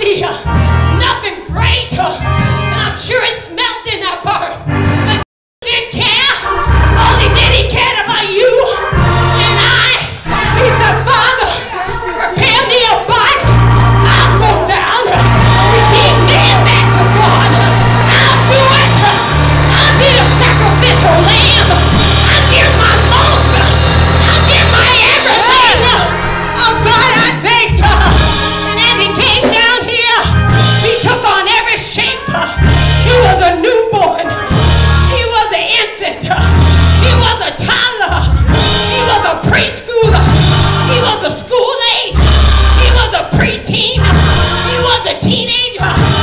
see nothing great, and I'm sure it smelled in that bar. But didn't care. All he did, he cared about you and I. He said, Father, prepare me a body. I'll go down. Redeem man back to God. I'll do it. I'll be the sacrificial lamb. I'll give my most. I'll give my everything. Oh God, I thank God. And as he came down here, he took on every shape. He was a newborn. He was an infant. He was a toddler. He was a preschooler. He was a school age. He was a preteen. He was a teenager.